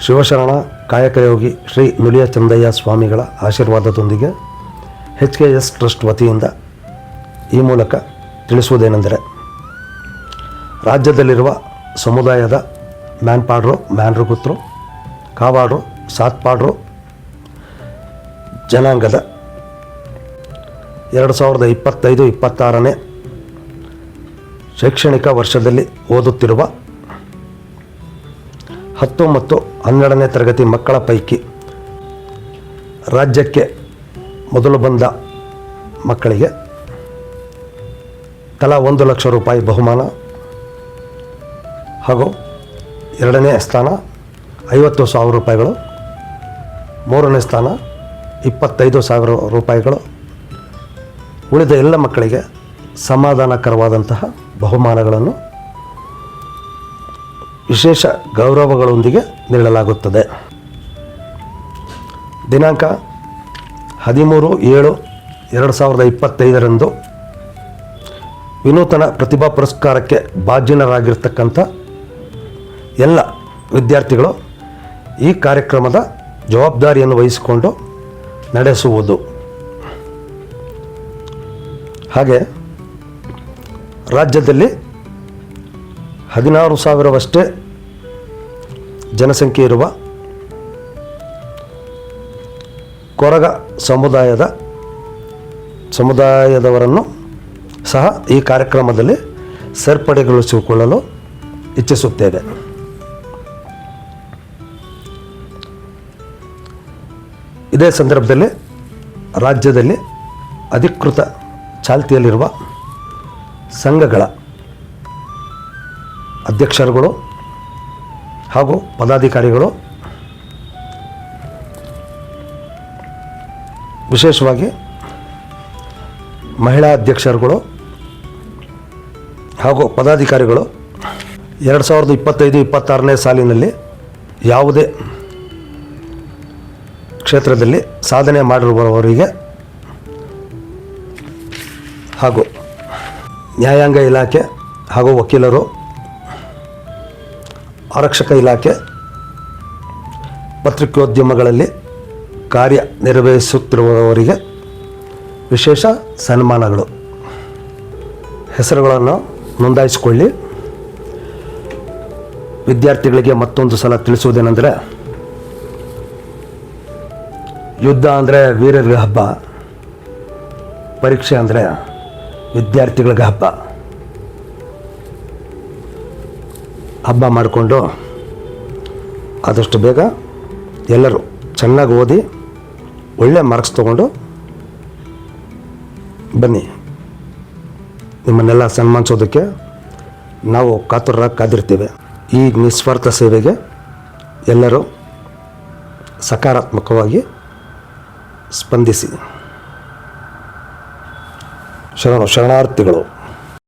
ಶಿವಶರಣ ಕಾಯಕಯೋಗಿ ಶ್ರೀ ನುಲಿಯ ಚಂದಯ್ಯ ಸ್ವಾಮಿಗಳ ಆಶೀರ್ವಾದದೊಂದಿಗೆ HKS trust ವತಿಯಿಂದ ಈ ಮೂಲಕ ತಿಳಿಸುವುದೇನೆಂದರೆ, ರಾಜ್ಯದಲ್ಲಿರುವ ಸಮುದಾಯದ ಮ್ಯಾನ್ಪಾಡ್ರು, ಮ್ಯಾನ್ರುಗುತ್ರು, ಕಾವಾಡ್ರು, ಸಾತ್ಪಾಡ್ರು ಜನಾಂಗದ 2025-26ನೇ ಶೈಕ್ಷಣಿಕ ವರ್ಷದಲ್ಲಿ ಓದುತ್ತಿರುವ 10 ಮತ್ತು 12ನೇ ತರಗತಿ ಮಕ್ಕಳ ಪೈಕಿ ರಾಜ್ಯಕ್ಕೆ ಮೊದಲು ಬಂದ ಮಕ್ಕಳಿಗೆ ತಲಾ 1 ಲಕ್ಷ ರೂಪಾಯಿ ಬಹುಮಾನ ಹಾಗೂ 2ನೇ ಸ್ಥಾನ 50,000 ರೂಪಾಯಿಗಳು, 3ನೇ ಸ್ಥಾನ 25,000 ರೂಪಾಯಿಗಳು, ಉಳಿದ ಎಲ್ಲ ಮಕ್ಕಳಿಗೆ ಸಮಾಧಾನಕರವಾದಂತಹ ಬಹುಮಾನಗಳನ್ನು ವಿಶೇಷ ಗೌರವಗಳೊಂದಿಗೆ ನೀಡಲಾಗುತ್ತದೆ. ದಿನಾಂಕ 13/7/2025 ವಿನೂತನ ಪ್ರತಿಭಾ ಪುರಸ್ಕಾರಕ್ಕೆ ಭಾಜನರಾಗಿರ್ತಕ್ಕಂಥ ಎಲ್ಲ ವಿದ್ಯಾರ್ಥಿಗಳು ಈ ಕಾರ್ಯಕ್ರಮದ ಜವಾಬ್ದಾರಿಯನ್ನು ವಹಿಸಿಕೊಂಡು ನಡೆಸುವುದು. ಹಾಗೆ ರಾಜ್ಯದಲ್ಲಿ 16,000ವಷ್ಟೇ ಜನಸಂಖ್ಯೆ ಇರುವ ಕೊರಗ ಸಮುದಾಯದವರನ್ನು ಸಹ ಈ ಕಾರ್ಯಕ್ರಮದಲ್ಲಿ ಸೇರ್ಪಡೆಗೊಳಿಸಿಕೊಳ್ಳಲು ಇಚ್ಛಿಸುತ್ತೇವೆ. ಇದೇ ಸಂದರ್ಭದಲ್ಲಿ ರಾಜ್ಯದಲ್ಲಿ ಅಧಿಕೃತ ಚಾಲ್ತಿಯಲ್ಲಿರುವ ಸಂಘಗಳ ಅಧ್ಯಕ್ಷರುಗಳು ಹಾಗೂ ಪದಾಧಿಕಾರಿಗಳು, ವಿಶೇಷವಾಗಿ ಮಹಿಳಾ ಅಧ್ಯಕ್ಷರುಗಳು ಹಾಗೂ ಪದಾಧಿಕಾರಿಗಳು 2025-26ನೇ ಸಾಲಿನಲ್ಲಿ ಯಾವುದೇ ಕ್ಷೇತ್ರದಲ್ಲಿ ಸಾಧನೆ ಮಾಡಿರುವವರಿಗೆ ಹಾಗೂ ನ್ಯಾಯಾಂಗ ಇಲಾಖೆ ಹಾಗೂ ವಕೀಲರು, ಆರಕ್ಷಕ ಇಲಾಖೆ, ಪತ್ರಿಕೋದ್ಯಮಗಳಲ್ಲಿ ಕಾರ್ಯನಿರ್ವಹಿಸುತ್ತಿರುವವರಿಗೆ ವಿಶೇಷ ಸನ್ಮಾನಗಳು. ಹೆಸರುಗಳನ್ನು ನೋಂದಾಯಿಸಿಕೊಳ್ಳಿ. ವಿದ್ಯಾರ್ಥಿಗಳಿಗೆ ಮತ್ತೊಂದು ಸಲ ತಿಳಿಸುವುದೇನೆಂದರೆ, ಯುದ್ಧ ಅಂದರೆ ವೀರರಿಗೆ ಹಬ್ಬ, ಪರೀಕ್ಷೆ ಅಂದರೆ ವಿದ್ಯಾರ್ಥಿಗಳಿಗೆ ಹಬ್ಬ. ಹಬ್ಬ ಮಾಡಿಕೊಂಡು ಆದಷ್ಟು ಬೇಗ ಎಲ್ಲರೂ ಚೆನ್ನಾಗಿ ಓದಿ ಒಳ್ಳೆ ಮಾರ್ಕ್ಸ್ ತೊಗೊಂಡು ಬನ್ನಿ. ನಿಮ್ಮನ್ನೆಲ್ಲ ಸನ್ಮಾನಿಸೋದಕ್ಕೆ ನಾವು ಕಾದಿರ್ತೇವೆ. ಈ ನಿಸ್ವಾರ್ಥ ಸೇವೆಗೆ ಎಲ್ಲರೂ ಸಕಾರಾತ್ಮಕವಾಗಿ ಸ್ಪಂದಿಸಿ. ಶರಣಾರ್ಥಿಗಳು.